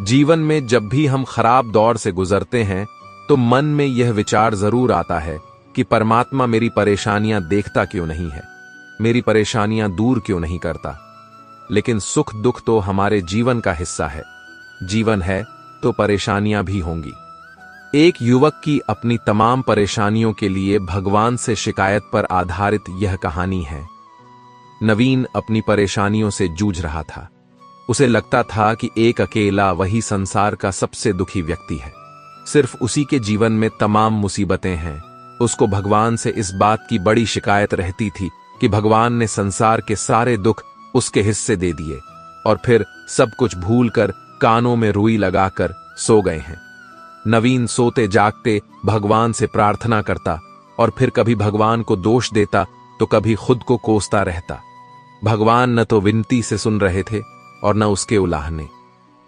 जीवन में जब भी हम खराब दौर से गुजरते हैं तो मन में यह विचार जरूर आता है कि परमात्मा मेरी परेशानियां देखता क्यों नहीं है, मेरी परेशानियां दूर क्यों नहीं करता। लेकिन सुख दुख तो हमारे जीवन का हिस्सा है। जीवन है तो परेशानियां भी होंगी। एक युवक की अपनी तमाम परेशानियों के लिए भगवान से शिकायत पर आधारित यह कहानी है। नवीन अपनी परेशानियों से जूझ रहा था। उसे लगता था कि एक अकेला वही संसार का सबसे दुखी व्यक्ति है। सिर्फ उसी के जीवन में तमाम मुसीबतें हैं। उसको भगवान से इस बात की बड़ी शिकायत रहती थी कि भगवान ने संसार के सारे दुख उसके हिस्से दे दिए और फिर सब कुछ भूलकर कानों में रुई लगाकर सो गए हैं। नवीन सोते जागते भगवान से प्रार्थना करता और फिर कभी भगवान को दोष देता तो कभी खुद को कोसता रहता। भगवान न तो विनती से सुन रहे थे और न उसके उलाहने।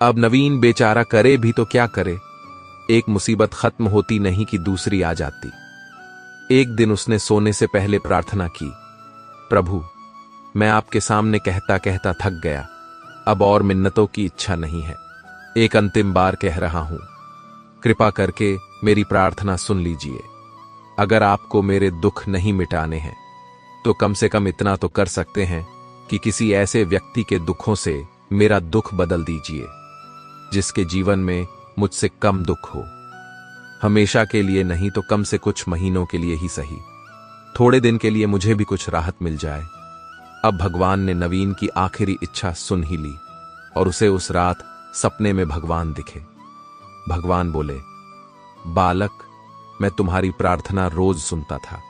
अब नवीन बेचारा करे भी तो क्या करे। एक मुसीबत खत्म होती नहीं कि दूसरी आ जाती। एक दिन उसने सोने से पहले प्रार्थना की, प्रभु मैं आपके सामने कहता कहता थक गया, अब और मिन्नतों की इच्छा नहीं है। एक अंतिम बार कह रहा हूं, कृपा करके मेरी प्रार्थना सुन लीजिए। अगर आपको मेरे दुख नहीं मिटाने हैं तो कम से कम इतना तो कर सकते हैं कि किसी ऐसे व्यक्ति के दुखों से मेरा दुख बदल दीजिए जिसके जीवन में मुझसे कम दुख हो। हमेशा के लिए नहीं तो कम से कुछ महीनों के लिए ही सही। थोड़े दिन के लिए मुझे भी कुछ राहत मिल जाए। अब भगवान ने नवीन की आखिरी इच्छा सुन ही ली और उसे उस रात सपने में भगवान दिखे। भगवान बोले, बालक मैं तुम्हारी प्रार्थना रोज सुनता था,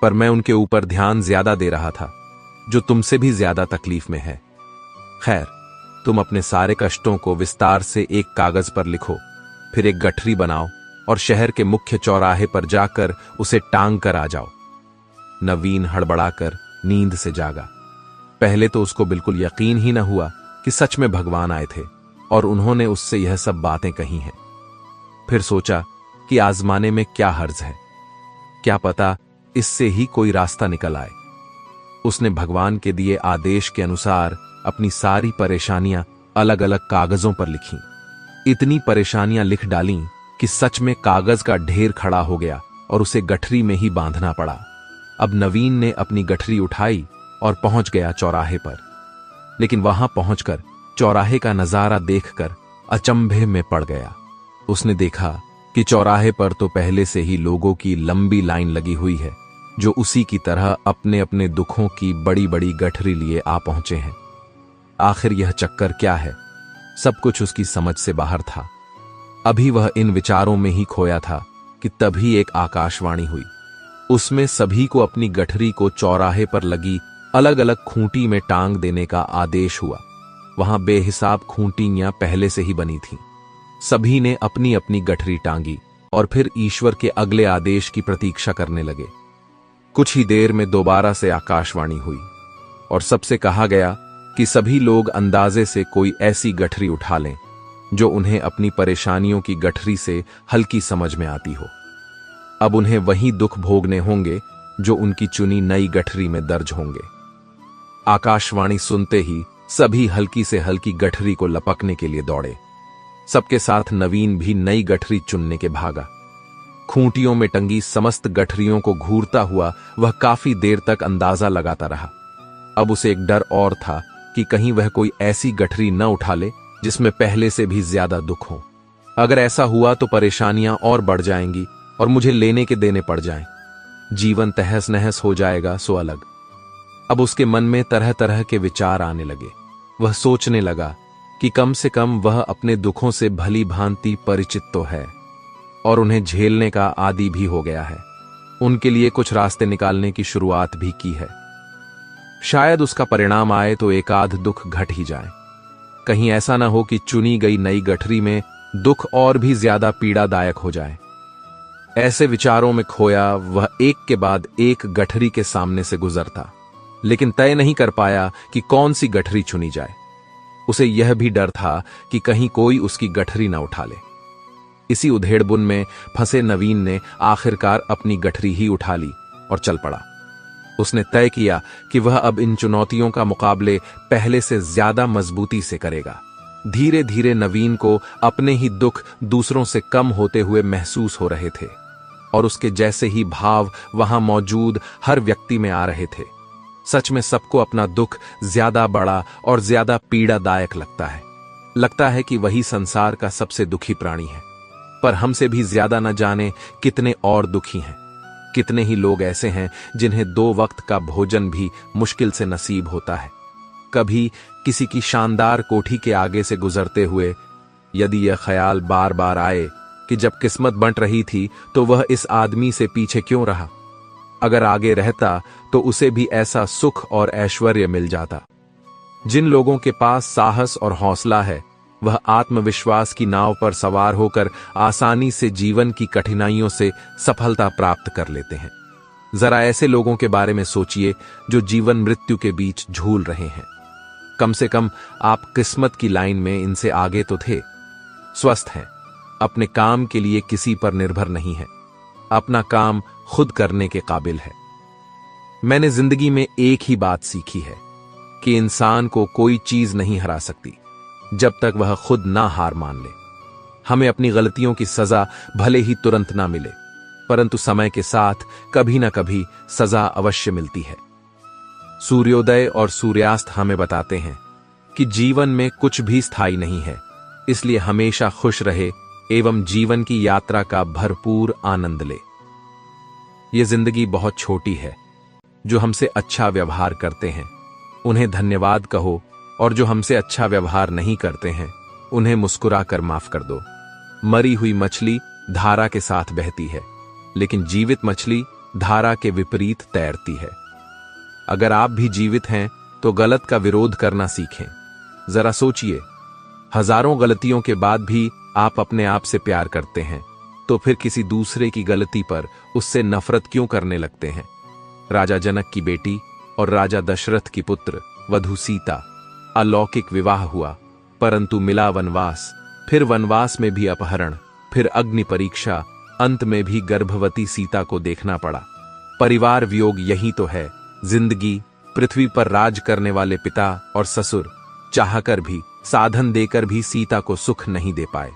पर मैं उनके ऊपर ध्यान ज्यादा दे रहा था जो तुमसे भी ज्यादा तकलीफ में है। खैर, तुम अपने सारे कष्टों को विस्तार से एक कागज पर लिखो, फिर एक गठरी बनाओ और शहर के मुख्य चौराहे पर जाकर उसे टांग कर आ जाओ। नवीन हड़बड़ाकर नींद से जागा। पहले तो उसको बिल्कुल यकीन ही न हुआ कि सच में भगवान आए थे और उन्होंने उससे यह सब बातें कही हैं। फिर सोचा कि आजमाने में क्या हर्ज है, क्या पता इससे ही कोई रास्ता निकल आए। उसने भगवान के दिए आदेश के अनुसार अपनी सारी परेशानियां अलग अलग कागजों पर लिखीं। इतनी परेशानियां लिख डालीं कि सच में कागज का ढेर खड़ा हो गया और उसे गठरी में ही बांधना पड़ा। अब नवीन ने अपनी गठरी उठाई और पहुंच गया चौराहे पर। लेकिन वहां पहुंचकर चौराहे का नजारा देखकर अचंभे में पड़ गया। उसने देखा कि चौराहे पर तो पहले से ही लोगों की लंबी लाइन लगी हुई है जो उसी की तरह अपने अपने दुखों की बड़ी बड़ी गठरी लिए आ पहुंचे हैं। आखिर यह चक्कर क्या है? सब कुछ उसकी समझ से बाहर था। अभी वह इन विचारों में ही खोया था कि तभी एक आकाशवाणी हुई। उसमें सभी को अपनी गठरी को चौराहे पर लगी अलग अलग खूंटी में टांग देने का आदेश हुआ। वहां बेहिसाब खूंटियां पहले से ही बनी थीं। सभी ने अपनी अपनी गठरी टांगी और फिर ईश्वर के अगले आदेश की प्रतीक्षा करने लगे। कुछ ही देर में दोबारा से आकाशवाणी हुई और सबसे कहा गया कि सभी लोग अंदाजे से कोई ऐसी गठरी उठा लें जो उन्हें अपनी परेशानियों की गठरी से हल्की समझ में आती हो। अब उन्हें वही दुख भोगने होंगे जो उनकी चुनी नई गठरी में दर्ज होंगे। आकाशवाणी सुनते ही सभी हल्की से हल्की गठरी को लपकने के लिए दौड़े। सबके साथ नवीन भी नई गठरी चुनने के भागा। खूंटियों में टंगी समस्त गठरियों को घूरता हुआ वह काफी देर तक अंदाजा लगाता रहा। अब उसे एक डर और था कि कहीं वह कोई ऐसी गठरी न उठा ले जिसमें पहले से भी ज्यादा दुख हो। अगर ऐसा हुआ तो परेशानियां और बढ़ जाएंगी और मुझे लेने के देने पड़ जाएं। जीवन तहस नहस हो जाएगा सो अलग। अब उसके मन में तरह तरह के विचार आने लगे। वह सोचने लगा कि कम से कम वह अपने दुखों से भली भांति परिचित तो है और उन्हें झेलने का आदी भी हो गया है। उनके लिए कुछ रास्ते निकालने की शुरुआत भी की है। शायद उसका परिणाम आए तो एक आध दुख घट ही जाए। कहीं ऐसा ना हो कि चुनी गई नई गठरी में दुख और भी ज्यादा पीड़ादायक हो जाए। ऐसे विचारों में खोया वह एक के बाद एक गठरी के सामने से गुजरता, लेकिन तय नहीं कर पाया कि कौन सी गठरी चुनी जाए। उसे यह भी डर था कि कहीं कोई उसकी गठरी ना उठा ले। इसी उधेड़बुन में फंसे नवीन ने आखिरकार अपनी गठरी ही उठा ली और चल पड़ा। उसने तय किया कि वह अब इन चुनौतियों का मुकाबले पहले से ज्यादा मजबूती से करेगा। धीरे धीरे नवीन को अपने ही दुख दूसरों से कम होते हुए महसूस हो रहे थे और उसके जैसे ही भाव वहां मौजूद हर व्यक्ति में आ रहे थे। सच में सबको अपना दुख ज्यादा बड़ा और ज्यादा पीड़ादायक लगता है कि वही संसार का सबसे दुखी प्राणी है। पर हमसे भी ज्यादा न जाने कितने और दुखी हैं। कितने ही लोग ऐसे हैं जिन्हें 2 वक्त का भोजन भी मुश्किल से नसीब होता है। कभी किसी की शानदार कोठी के आगे से गुजरते हुए यदि यह ख्याल बार बार आए कि जब किस्मत बंट रही थी तो वह इस आदमी से पीछे क्यों रहा, अगर आगे रहता तो उसे भी ऐसा सुख और ऐश्वर्य मिल जाता। जिन लोगों के पास साहस और हौसला है वह आत्मविश्वास की नाव पर सवार होकर आसानी से जीवन की कठिनाइयों से सफलता प्राप्त कर लेते हैं। जरा ऐसे लोगों के बारे में सोचिए जो जीवन मृत्यु के बीच झूल रहे हैं। कम से कम आप किस्मत की लाइन में इनसे आगे तो थे। स्वस्थ हैं, अपने काम के लिए किसी पर निर्भर नहीं है, अपना काम खुद करने के काबिल है। मैंने जिंदगी में एक ही बात सीखी है कि इंसान को कोई चीज नहीं हरा सकती जब तक वह खुद ना हार मान ले। हमें अपनी गलतियों की सजा भले ही तुरंत ना मिले, परंतु समय के साथ कभी ना कभी सजा अवश्य मिलती है। सूर्योदय और सूर्यास्त हमें बताते हैं कि जीवन में कुछ भी स्थायी नहीं है, इसलिए हमेशा खुश रहे एवं जीवन की यात्रा का भरपूर आनंद ले। ये जिंदगी बहुत छोटी है। जो हमसे अच्छा व्यवहार करते हैं उन्हें धन्यवाद कहो और जो हमसे अच्छा व्यवहार नहीं करते हैं उन्हें मुस्कुरा कर माफ कर दो। मरी हुई मछली धारा के साथ बहती है, लेकिन जीवित मछली धारा के विपरीत तैरती है। अगर आप भी जीवित हैं तो गलत का विरोध करना सीखें। जरा सोचिए, हजारों गलतियों के बाद भी आप अपने आप से प्यार करते हैं, तो फिर किसी दूसरे की गलती पर उससे नफरत क्यों करने लगते हैं? राजा जनक की बेटी और राजा दशरथ की पुत्र वधू सीता, अलौकिक विवाह हुआ, परंतु मिला वनवास, फिर वनवास में भी अपहरण, फिर अग्नि परीक्षा, अंत में भी गर्भवती सीता को देखना पड़ा। परिवार वियोग यही तो है। जिंदगी, पृथ्वी पर राज करने वाले पिता और ससुर चाहकर भी, साधन देकर भी सीता को सुख नहीं दे पाए।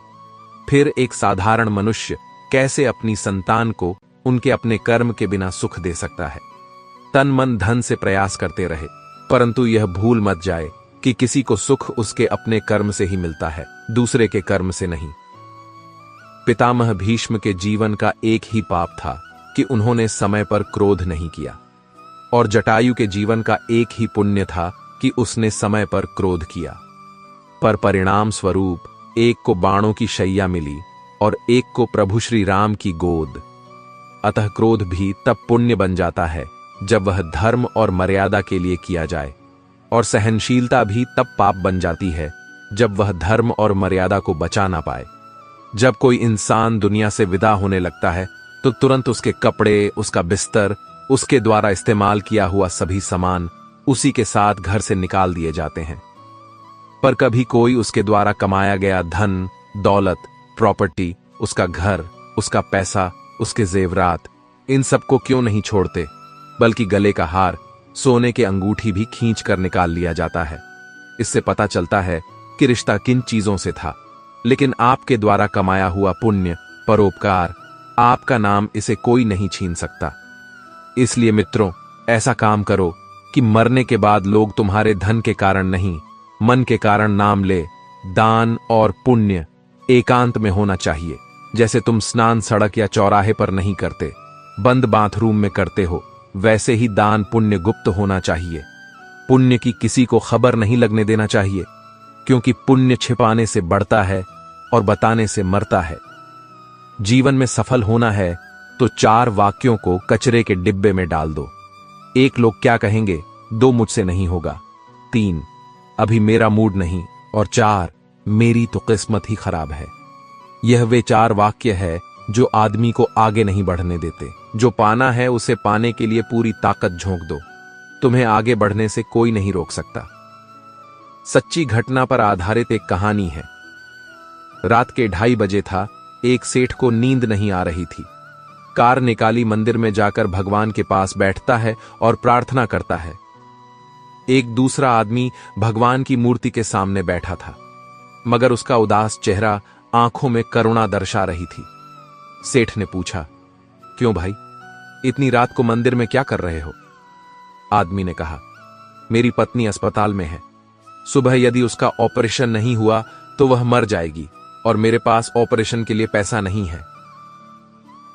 फिर एक साधारण मनुष्य कैसे अपनी संतान को उनके अपने कर्म के बिना सुख दे सकता है? तन मन धन से प्रयास करते रहे, परंतु यह भूल मत जाए कि किसी को सुख उसके अपने कर्म से ही मिलता है, दूसरे के कर्म से नहीं। पितामह भीष्म के जीवन का एक ही पाप था कि उन्होंने समय पर क्रोध नहीं किया, और जटायु के जीवन का एक ही पुण्य था कि उसने समय पर क्रोध किया। पर परिणाम स्वरूप एक को बाणों की शैया मिली और एक को प्रभु श्री राम की गोद। अतः क्रोध भी तब पुण्य बन जाता है जब वह धर्म और मर्यादा के लिए किया जाए, और सहनशीलता भी तब पाप बन जाती है जब वह धर्म और मर्यादा को बचा ना पाए। जब कोई इंसान दुनिया से विदा होने लगता है तो तुरंत उसके कपड़े, उसका बिस्तर, उसके द्वारा इस्तेमाल किया हुआ सभी सामान उसी के साथ घर से निकाल दिए जाते हैं। पर कभी कोई उसके द्वारा कमाया गया धन, दौलत, प्रॉपर्टी, उसका घर, उसका पैसा, उसके जेवरात, इन सबको क्यों नहीं छोड़ते, बल्कि गले का हार, सोने के अंगूठी भी खींच कर निकाल लिया जाता है। इससे पता चलता है कि रिश्ता किन चीजों से था। लेकिन आपके द्वारा कमाया हुआ पुण्य, परोपकार, आपका नाम इसे कोई नहीं छीन सकता। इसलिए मित्रों, ऐसा काम करो कि मरने के बाद लोग तुम्हारे धन के कारण नहीं, मन के कारण नाम ले। दान और पुण्य एकांत में होना चाहिए। जैसे तुम स्नान सड़क या चौराहे पर नहीं करते, बंद बाथरूम में करते हो, वैसे ही दान पुण्य गुप्त होना चाहिए। पुण्य की किसी को खबर नहीं लगने देना चाहिए, क्योंकि पुण्य छिपाने से बढ़ता है और बताने से मरता है। जीवन में सफल होना है तो 4 वाक्यों को कचरे के डिब्बे में डाल दो। 1 लोग क्या कहेंगे, 2 मुझसे नहीं होगा, 3 अभी मेरा मूड नहीं, और 4 मेरी तो किस्मत ही खराब है। यह वे 4 वाक्य है जो आदमी को आगे नहीं बढ़ने देते। जो पाना है उसे पाने के लिए पूरी ताकत झोंक दो, तुम्हें आगे बढ़ने से कोई नहीं रोक सकता। सच्ची घटना पर आधारित एक कहानी है। रात के 2:30 बजे था। एक सेठ को नींद नहीं आ रही थी। कार निकाली, मंदिर में जाकर भगवान के पास बैठता है और प्रार्थना करता है। एक दूसरा आदमी भगवान की मूर्ति के सामने बैठा था। मगर उसका उदास चेहरा आंखों में करुणा दर्शा रही थी। सेठ ने पूछा, क्यों भाई, इतनी रात को मंदिर में क्या कर रहे हो? आदमी ने कहा, मेरी पत्नी अस्पताल में है। सुबह यदि उसका ऑपरेशन नहीं हुआ तो वह मर जाएगी और मेरे पास ऑपरेशन के लिए पैसा नहीं है।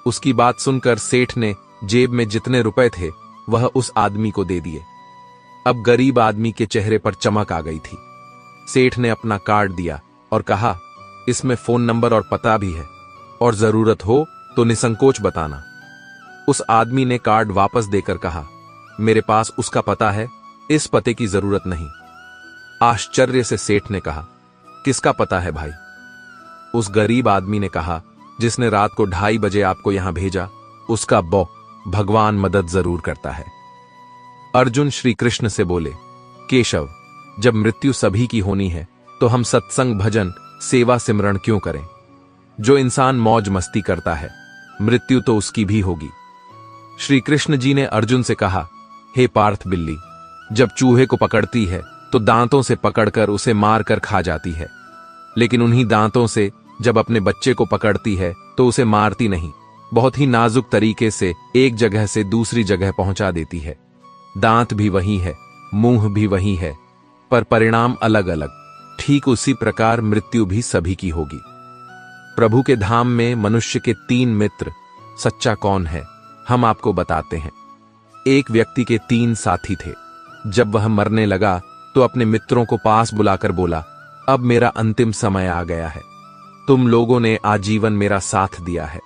उसकी बात सुनकर सेठ ने जेब में जितने रुपए थे वह उस आदमी को दे दिए। अब गरीब आदमी के चेहरे पर चमक आ गई थी। सेठ ने अपना कार्ड दिया और कहा, इसमें फोन नंबर और पता भी है, और जरूरत हो तो निसंकोच बताना। उस आदमी ने कार्ड वापस देकर कहा, मेरे पास उसका पता है, इस पते की जरूरत नहीं। आश्चर्य से सेठ ने कहा, किसका पता है भाई? उस गरीब आदमी ने कहा, जिसने रात को 2:30 बजे आपको यहां भेजा, उसका भगवान मदद जरूर करता है। अर्जुन श्री कृष्ण से बोले, केशव, जब मृत्यु सभी की होनी है तो हम सत्संग, भजन, सेवा, सिमरण क्यों करें? जो इंसान मौज मस्ती करता है, मृत्यु तो उसकी भी होगी। श्री कृष्ण जी ने अर्जुन से कहा, हे पार्थ बिल्ली, जब चूहे को पकड़ती है तो दांतों से पकड़कर उसे मारकर खा जाती है, लेकिन उन्हीं दांतों से जब अपने बच्चे को पकड़ती है तो उसे मारती नहीं, बहुत ही नाजुक तरीके से एक जगह से दूसरी जगह पहुंचा देती है। दांत भी वही है, मुंह भी वही है, पर परिणाम अलग अलग। ठीक उसी प्रकार मृत्यु भी सभी की होगी। प्रभु के धाम में मनुष्य के 3 मित्र, सच्चा कौन है हम आपको बताते हैं। एक व्यक्ति के 3 साथी थे। जब वह मरने लगा तो अपने मित्रों को पास बुलाकर बोला, अब मेरा अंतिम समय आ गया है। तुम लोगों ने आजीवन मेरा साथ दिया है,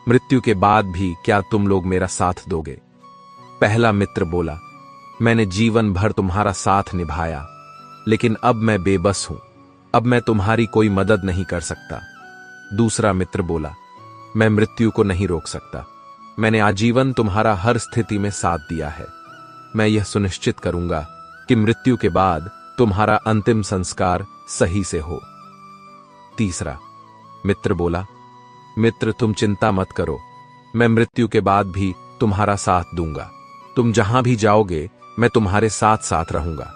मृत्यु के बाद भी क्या तुम लोग मेरा साथ दोगे? पहला मित्र बोला, मैंने जीवन भर तुम्हारा साथ निभाया, लेकिन अब मैं बेबस हूं, अब मैं तुम्हारी कोई मदद नहीं कर सकता। दूसरा मित्र बोला, मैं मृत्यु को नहीं रोक सकता, मैंने आजीवन तुम्हारा हर स्थिति में साथ दिया है, मैं यह सुनिश्चित करूंगा कि मृत्यु के बाद तुम्हारा अंतिम संस्कार सही से हो। तीसरा मित्र बोला, मित्र तुम चिंता मत करो, मैं मृत्यु के बाद भी तुम्हारा साथ दूंगा, तुम जहां भी जाओगे मैं तुम्हारे साथ साथ रहूंगा।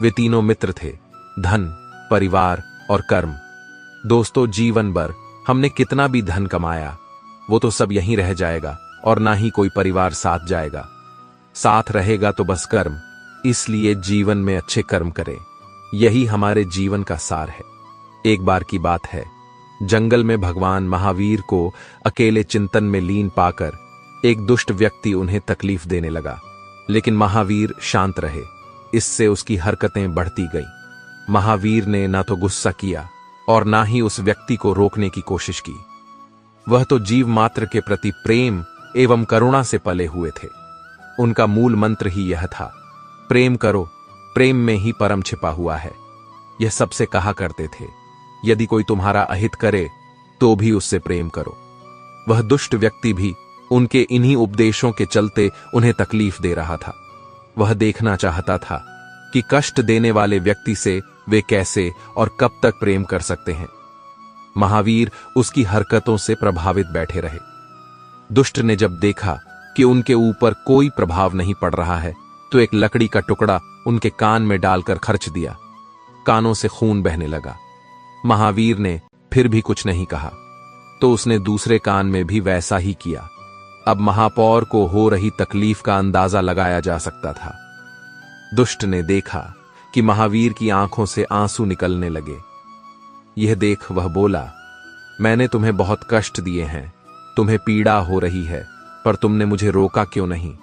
वे तीनों मित्र थे, धन, परिवार और कर्म। दोस्तों, जीवन भर हमने कितना भी धन कमाया, वो तो सब यहीं रह जाएगा और ना ही कोई परिवार साथ जाएगा। साथ रहेगा तो बस कर्म। इसलिए जीवन में अच्छे कर्म करें, यही हमारे जीवन का सार है। एक बार की बात है, जंगल में भगवान महावीर को अकेले चिंतन में लीन पाकर एक दुष्ट व्यक्ति उन्हें तकलीफ देने लगा, लेकिन महावीर शांत रहे। इससे उसकी हरकतें बढ़ती गईं। महावीर ने ना तो गुस्सा किया और ना ही उस व्यक्ति को रोकने की कोशिश की। वह तो जीव मात्र के प्रति प्रेम एवं करुणा से पले हुए थे। उनका मूल मंत्र ही यह था, प्रेम करो, प्रेम में ही परम छिपा हुआ है। यह सबसे कहा करते थे, यदि कोई तुम्हारा अहित करे तो भी उससे प्रेम करो। वह दुष्ट व्यक्ति भी उनके इन्हीं उपदेशों के चलते उन्हें तकलीफ दे रहा था। वह देखना चाहता था कि कष्ट देने वाले व्यक्ति से वे कैसे और कब तक प्रेम कर सकते हैं। महावीर उसकी हरकतों से प्रभावित बैठे रहे। दुष्ट ने जब देखा कि उनके ऊपर कोई प्रभाव नहीं पड़ रहा है, तो एक लकड़ी का टुकड़ा उनके कान में डालकर खर्च दिया। कानों से खून बहने लगा। महावीर ने फिर भी कुछ नहीं कहा, तो उसने दूसरे कान में भी वैसा ही किया। अब महापौर को हो रही तकलीफ का अंदाजा लगाया जा सकता था। दुष्ट ने देखा कि महावीर की आंखों से आंसू निकलने लगे। यह देख वह बोला, मैंने तुम्हें बहुत कष्ट दिए हैं, तुम्हें पीड़ा हो रही है, पर तुमने मुझे रोका क्यों नहीं?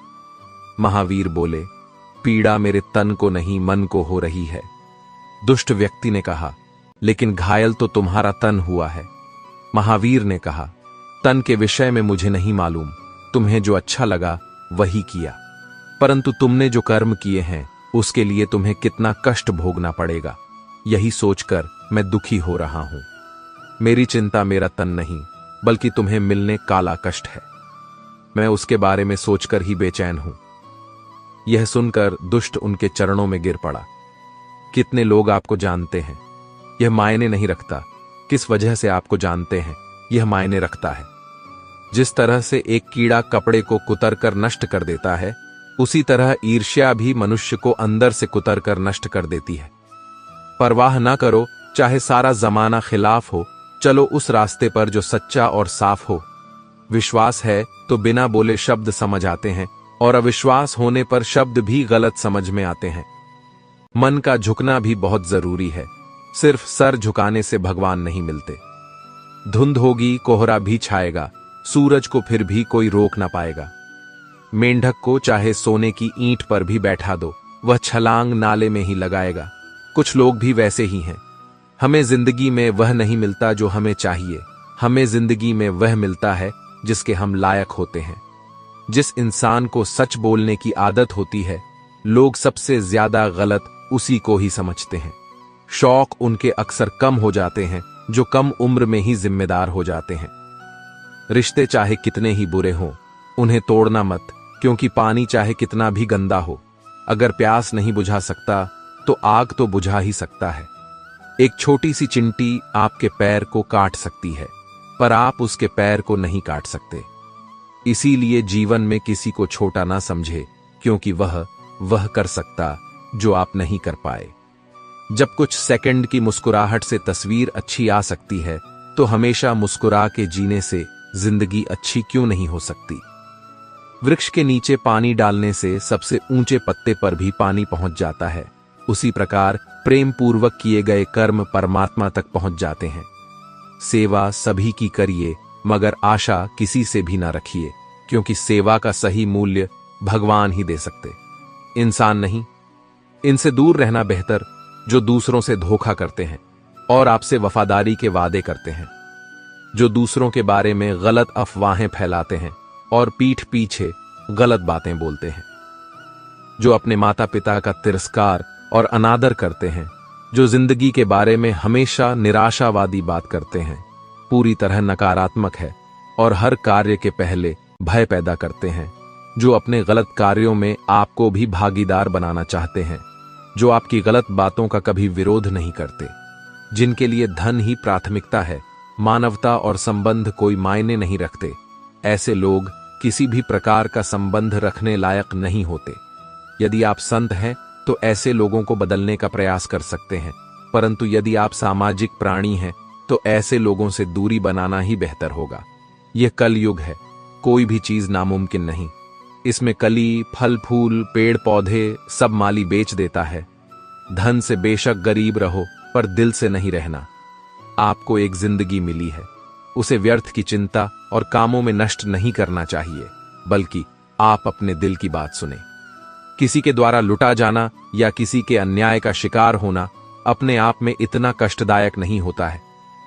महावीर बोले, पीड़ा मेरे तन को नहीं मन को हो रही है। दुष्ट व्यक्ति ने कहा, लेकिन घायल तो तुम्हारा तन हुआ है। महावीर ने कहा, तन के विषय में मुझे नहीं मालूम, तुम्हें जो अच्छा लगा वही किया, परंतु तुमने जो कर्म किए हैं उसके लिए तुम्हें कितना कष्ट भोगना पड़ेगा, यही सोचकर मैं दुखी हो रहा हूं। मेरी चिंता मेरा तन नहीं, बल्कि तुम्हें मिलने काला कष्ट है। मैं उसके बारे में सोचकर ही बेचैन हूं। यह सुनकर दुष्ट उनके चरणों में गिर पड़ा। कितने लोग आपको जानते हैं, यह मायने नहीं रखता। किस वजह से आपको जानते हैं, यह मायने रखता है। जिस तरह से एक कीड़ा कपड़े को कुतर कर नष्ट कर देता है, उसी तरह ईर्ष्या भी मनुष्य को अंदर से कुतर कर नष्ट कर देती है। परवाह न करो चाहे सारा जमाना खिलाफ हो, चलो उस रास्ते पर जो सच्चा और साफ हो। विश्वास है तो बिना बोले शब्द समझ आते हैं, और अविश्वास होने पर शब्द भी गलत समझ में आते हैं। मन का झुकना भी बहुत जरूरी है। सिर्फ सर झुकाने से भगवान नहीं मिलते। धुंध होगी, कोहरा भी छाएगा, सूरज को फिर भी कोई रोक ना पाएगा। मेंढक को चाहे सोने की ईंट पर भी बैठा दो, वह छलांग नाले में ही लगाएगा। कुछ लोग भी वैसे ही हैं। हमें जिंदगी में वह नहीं मिलता जो हमें चाहिए, हमें जिंदगी में वह मिलता है जिसके हम लायक होते हैं। जिस इंसान को सच बोलने की आदत होती है, लोग सबसे ज्यादा गलत उसी को ही समझते हैं। शौक उनके अक्सर कम हो जाते हैं जो कम उम्र में ही जिम्मेदार हो जाते हैं। रिश्ते चाहे कितने ही बुरे हों, उन्हें तोड़ना मत, क्योंकि पानी चाहे कितना भी गंदा हो, अगर प्यास नहीं बुझा सकता तो आग तो बुझा ही सकता है। एक छोटी सी चिंटी आपके पैर को काट सकती है, पर आप उसके पैर को नहीं काट सकते। इसीलिए जीवन में किसी को छोटा ना समझे, क्योंकि वह कर सकता जो आप नहीं कर पाए। जब कुछ सेकंड की मुस्कुराहट से तस्वीर अच्छी आ सकती है, तो हमेशा मुस्कुरा के जीने से जिंदगी अच्छी क्यों नहीं हो सकती। वृक्ष के नीचे पानी डालने से सबसे ऊंचे पत्ते पर भी पानी पहुंच जाता है। उसी प्रकार प्रेम पूर्वक किए गए कर्म परमात्मा तक पहुंच जाते हैं। सेवा सभी की करिए, मगर आशा किसी से भी ना रखिए, क्योंकि सेवा का सही मूल्य भगवान ही दे सकते, इंसान नहीं। इनसे दूर रहना बेहतर, जो दूसरों से धोखा करते हैं और आपसे वफादारी के वादे करते हैं, जो दूसरों के बारे में गलत अफवाहें फैलाते हैं और पीठ पीछे गलत बातें बोलते हैं, जो अपने माता पिता का तिरस्कार और अनादर करते हैं, जो जिंदगी के बारे में हमेशा निराशावादी बात करते हैं, पूरी तरह नकारात्मक है और हर कार्य के पहले भय पैदा करते हैं, जो अपने गलत कार्यों में आपको भी भागीदार बनाना चाहते हैं, जो आपकी गलत बातों का कभी विरोध नहीं करते, जिनके लिए धन ही प्राथमिकता है, मानवता और संबंध कोई मायने नहीं रखते। ऐसे लोग किसी भी प्रकार का संबंध रखने लायक नहीं होते। यदि आप संत हैं तो ऐसे लोगों को बदलने का प्रयास कर सकते हैं, परंतु यदि आप सामाजिक प्राणी हैं तो ऐसे लोगों से दूरी बनाना ही बेहतर होगा। यह कलयुग है, कोई भी चीज नामुमकिन नहीं। इसमें कली, फल फूल, पेड़ पौधे सब माली बेच देता है। धन से बेशक गरीब रहो, पर दिल से नहीं रहना। आपको एक जिंदगी मिली है, उसे व्यर्थ की चिंता और कामों में नष्ट नहीं करना चाहिए, बल्कि आप अपने दिल की बात सुने। किसी के द्वारा लुटा जाना या किसी के अन्याय का शिकार होना अपने आप में इतना कष्टदायक नहीं होता है,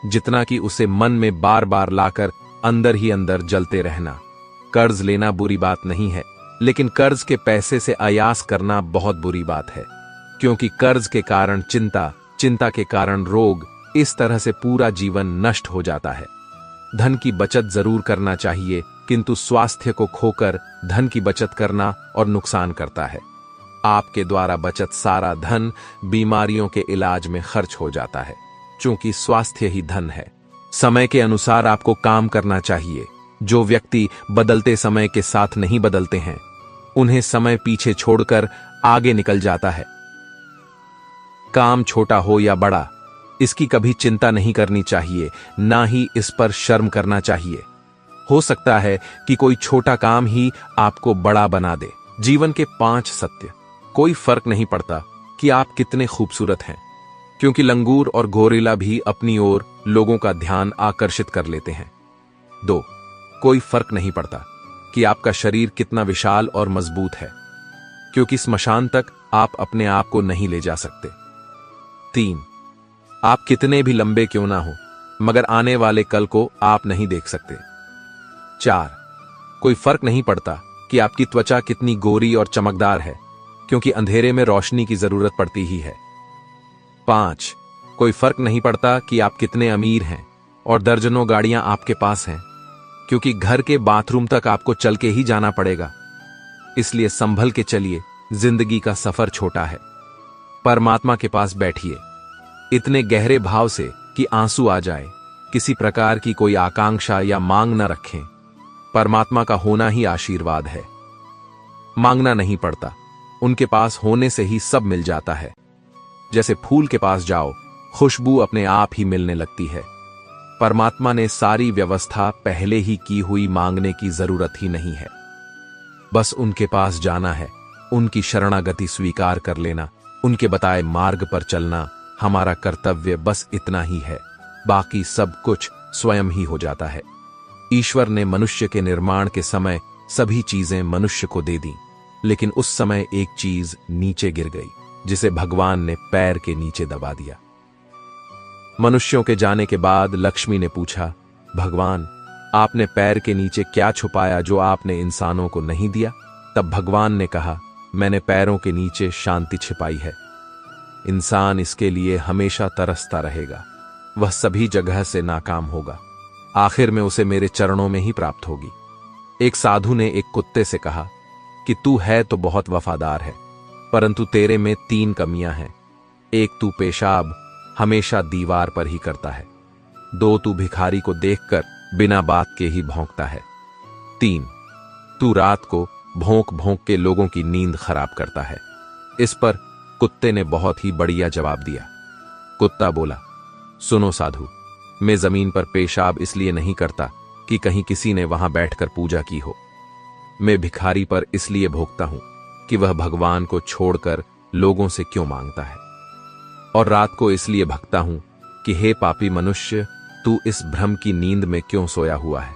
जितना कि उसे मन में बार बार लाकर अंदर ही अंदर जलते रहना। कर्ज लेना बुरी बात नहीं है, लेकिन कर्ज के पैसे से अयास करना बहुत बुरी बात है, क्योंकि कर्ज के कारण चिंता, चिंता के कारण रोग, इस तरह से पूरा जीवन नष्ट हो जाता है। धन की बचत जरूर करना चाहिए, किंतु स्वास्थ्य को खोकर धन की बचत करना और नुकसान करता है। आपके द्वारा बचत सारा धन बीमारियों के इलाज में खर्च हो जाता है, क्योंकि स्वास्थ्य ही धन है। समय के अनुसार आपको काम करना चाहिए। जो व्यक्ति बदलते समय के साथ नहीं बदलते हैं, उन्हें समय पीछे छोड़कर आगे निकल जाता है। काम छोटा हो या बड़ा, इसकी कभी चिंता नहीं करनी चाहिए, ना ही इस पर शर्म करना चाहिए। हो सकता है कि कोई छोटा काम ही आपको बड़ा बना दे। जीवन के 5 सत्य। कोई फर्क नहीं पड़ता कि आप कितने खूबसूरत हैं, क्योंकि लंगूर और गोरिल्ला भी अपनी ओर लोगों का ध्यान आकर्षित कर लेते हैं। 2. कोई फर्क नहीं पड़ता कि आपका शरीर कितना विशाल और मजबूत है, क्योंकि स्मशान तक आप अपने आप को नहीं ले जा सकते। 3. आप कितने भी लंबे क्यों ना हो, मगर आने वाले कल को आप नहीं देख सकते। 4. कोई फर्क नहीं पड़ता कि आपकी त्वचा कितनी गोरी और चमकदार है, क्योंकि अंधेरे में रोशनी की जरूरत पड़ती ही है। 5. कोई फर्क नहीं पड़ता कि आप कितने अमीर हैं और दर्जनों गाड़ियां आपके पास हैं, क्योंकि घर के बाथरूम तक आपको चल के ही जाना पड़ेगा। इसलिए संभल के चलिए, जिंदगी का सफर छोटा है। परमात्मा के पास बैठिए, इतने गहरे भाव से कि आंसू आ जाए। किसी प्रकार की कोई आकांक्षा या मांग न रखें। परमात्मा का होना ही आशीर्वाद है। मांगना नहीं पड़ता, उनके पास होने से ही सब मिल जाता है। जैसे फूल के पास जाओ, खुशबू अपने आप ही मिलने लगती है। परमात्मा ने सारी व्यवस्था पहले ही की हुई, मांगने की जरूरत ही नहीं है। बस उनके पास जाना है, उनकी शरणागति स्वीकार कर लेना, उनके बताए मार्ग पर चलना हमारा कर्तव्य, बस इतना ही है। बाकी सब कुछ स्वयं ही हो जाता है। ईश्वर ने मनुष्य के निर्माण के समय सभी चीजें मनुष्य को दे दी, लेकिन उस समय एक चीज नीचे गिर गई, जिसे भगवान ने पैर के नीचे दबा दिया। मनुष्यों के जाने के बाद लक्ष्मी ने पूछा, भगवान आपने पैर के नीचे क्या छुपाया जो आपने इंसानों को नहीं दिया? तब भगवान ने कहा, मैंने पैरों के नीचे शांति छिपाई है। इंसान इसके लिए हमेशा तरसता रहेगा, वह सभी जगह से नाकाम होगा, आखिर में उसे मेरे चरणों में ही प्राप्त होगी। एक साधु ने एक कुत्ते से कहा कि तू है तो बहुत वफादार है, परंतु तेरे में 3 कमियां हैं। 1, तू पेशाब हमेशा दीवार पर ही करता है। 2, तू भिखारी को देखकर बिना बात के ही भौंकता है। 3, तू रात को भौंक भौंक के लोगों की नींद खराब करता है। इस पर कुत्ते ने बहुत ही बढ़िया जवाब दिया। कुत्ता बोला, सुनो साधु, मैं जमीन पर पेशाब इसलिए नहीं करता कि कहीं किसी ने वहां बैठकर पूजा की हो। मैं भिखारी पर इसलिए भोगता हूं कि वह भगवान को छोड़कर लोगों से क्यों मांगता है। और रात को इसलिए भगता हूं कि हे पापी मनुष्य, तू इस भ्रम की नींद में क्यों सोया हुआ है।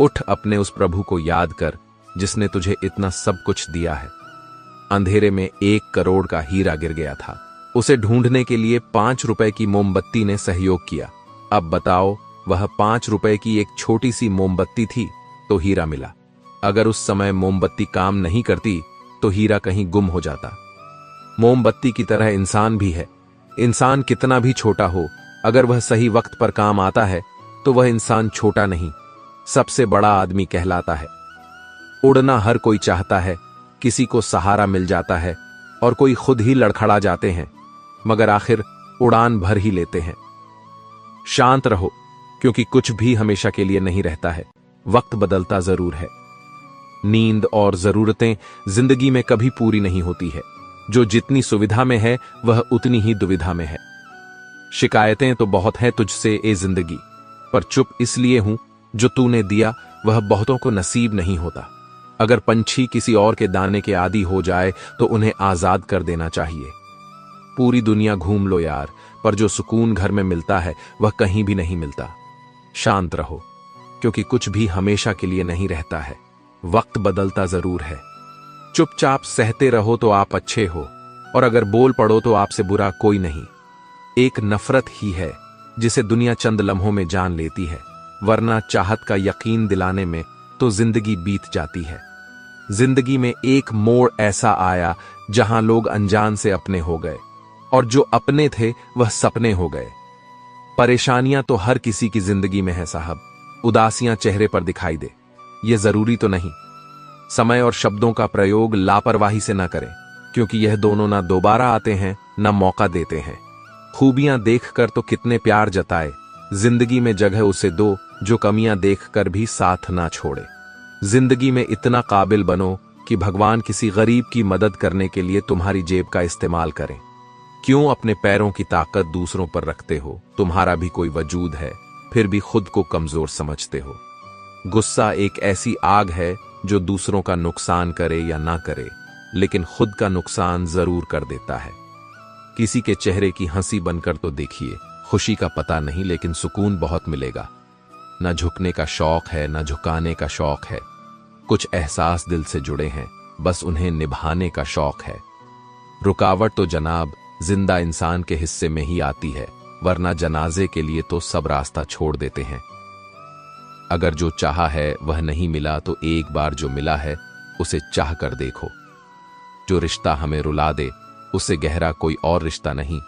उठ, अपने उस प्रभु को याद कर जिसने तुझे इतना सब कुछ दिया है। अंधेरे में 1 करोड़ का हीरा गिर गया था, उसे ढूंढने के लिए 5 रुपए की मोमबत्ती ने सहयोग किया। अब बताओ, वह 5 रुपए की एक छोटी सी मोमबत्ती थी तो हीरा मिला। अगर उस समय मोमबत्ती काम नहीं करती तो हीरा कहीं गुम हो जाता। मोमबत्ती की तरह इंसान भी है। इंसान कितना भी छोटा हो, अगर वह सही वक्त पर काम आता है तो वह इंसान छोटा नहीं, सबसे बड़ा आदमी कहलाता है। उड़ना हर कोई चाहता है, किसी को सहारा मिल जाता है और कोई खुद ही लड़खड़ा जाते हैं, मगर आखिर उड़ान भर ही लेते हैं। शांत रहो, क्योंकि कुछ भी हमेशा के लिए नहीं रहता है, वक्त बदलता जरूर है। नींद और जरूरतें जिंदगी में कभी पूरी नहीं होती है। जो जितनी सुविधा में है वह उतनी ही दुविधा में है। शिकायतें तो बहुत हैं तुझसे ए जिंदगी, पर चुप इसलिए हूं जो तूने दिया वह बहुतों को नसीब नहीं होता। अगर पंछी किसी और के दाने के आदी हो जाए तो उन्हें आजाद कर देना चाहिए। पूरी दुनिया घूम लो यार, पर जो सुकून घर में मिलता है वह कहीं भी नहीं मिलता। शांत रहो, क्योंकि कुछ भी हमेशा के लिए नहीं रहता है, वक्त बदलता जरूर है। चुपचाप सहते रहो तो आप अच्छे हो, और अगर बोल पड़ो तो आपसे बुरा कोई नहीं। एक नफरत ही है जिसे दुनिया चंद लम्हों में जान लेती है, वरना चाहत का यकीन दिलाने में तो जिंदगी बीत जाती है। जिंदगी में एक मोड़ ऐसा आया जहां लोग अनजान से अपने हो गए, और जो अपने थे वह सपने हो गए। परेशानियां तो हर किसी की जिंदगी में है साहब, उदासियां चेहरे पर दिखाई दे यह जरूरी तो नहीं। समय और शब्दों का प्रयोग लापरवाही से न करें, क्योंकि यह दोनों ना दोबारा आते हैं न मौका देते हैं। खूबियां देखकर तो कितने प्यार जताए, जिंदगी में जगह उसे दो जो कमियां देखकर भी साथ ना छोड़े। जिंदगी में इतना काबिल बनो कि भगवान किसी गरीब की मदद करने के लिए तुम्हारी जेब का इस्तेमाल करें। क्यों अपने पैरों की ताकत दूसरों पर रखते हो? तुम्हारा भी कोई वजूद है, फिर भी खुद को कमजोर समझते हो। गुस्सा एक ऐसी आग है जो दूसरों का नुकसान करे या ना करे, लेकिन खुद का नुकसान जरूर कर देता है। किसी के चेहरे की हंसी बनकर तो देखिए, खुशी का पता नहीं लेकिन सुकून बहुत मिलेगा। न झुकने का शौक है न झुकाने का शौक है, कुछ एहसास दिल से जुड़े हैं, बस उन्हें निभाने का शौक है। रुकावट तो जनाब जिंदा इंसान के हिस्से में ही आती है, वरना जनाजे के लिए तो सब रास्ता छोड़ देते हैं। अगर जो चाहा है वह नहीं मिला तो एक बार जो मिला है उसे चाह कर देखो। जो रिश्ता हमें रुला दे उससे गहरा कोई और रिश्ता नहीं,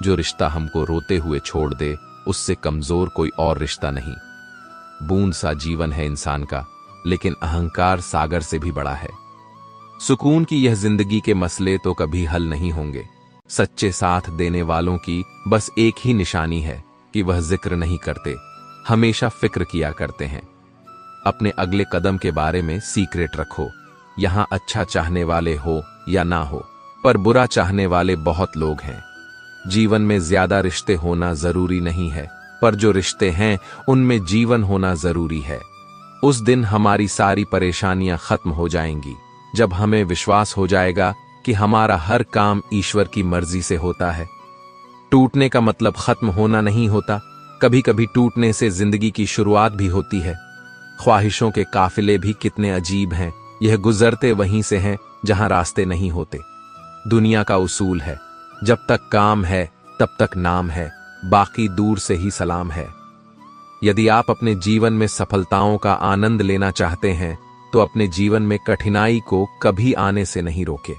जो रिश्ता हमको रोते हुए छोड़ दे उससे कमजोर कोई और रिश्ता नहीं। बूंद सा जीवन है इंसान का, लेकिन अहंकार सागर से भी बड़ा है। सुकून की यह जिंदगी के मसले तो कभी हल नहीं होंगे। सच्चे साथ देने वालों की बस एक ही निशानी है कि वह जिक्र नहीं करते, हमेशा फिक्र किया करते हैं। अपने अगले कदम के बारे में सीक्रेट रखो। यहां अच्छा चाहने वाले हो या ना हो, पर बुरा चाहने वाले बहुत लोग हैं। जीवन में ज्यादा रिश्ते होना जरूरी नहीं है, पर जो रिश्ते हैं उनमें जीवन होना जरूरी है। उस दिन हमारी सारी परेशानियां खत्म हो जाएंगी, जब हमें विश्वास हो जाएगा कि हमारा हर काम ईश्वर की मर्जी से होता है। टूटने का मतलब खत्म होना नहीं होता, कभी कभी टूटने से जिंदगी की शुरुआत भी होती है। ख्वाहिशों के काफिले भी कितने अजीब हैं, यह गुजरते वहीं से हैं जहां रास्ते नहीं होते। दुनिया का उसूल है, जब तक काम है तब तक नाम है, बाकी दूर से ही सलाम है। यदि आप अपने जीवन में सफलताओं का आनंद लेना चाहते हैं तो अपने जीवन में कठिनाई को कभी आने से नहीं रोके।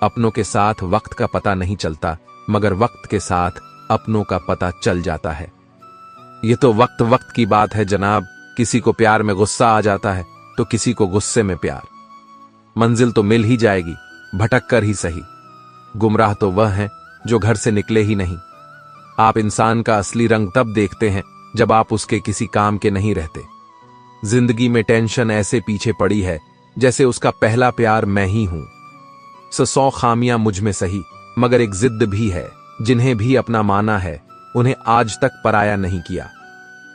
अपनों के साथ वक्त का पता नहीं चलता, मगर वक्त के साथ अपनों का पता चल जाता है। यह तो वक्त वक्त की बात है जनाब, किसी को प्यार में गुस्सा आ जाता है तो किसी को गुस्से में प्यार। मंजिल तो मिल ही जाएगी, भटक कर ही सही। गुमराह तो वह है जो घर से निकले ही नहीं। आप इंसान का असली रंग तब देखते हैं जब आप उसके किसी काम के नहीं रहते। जिंदगी में टेंशन ऐसे पीछे पड़ी है जैसे उसका पहला प्यार मैं ही हूं। 100 खामियां मुझ में सही, मगर एक जिद भी है, जिन्हें भी अपना माना है उन्हें आज तक पराया नहीं किया।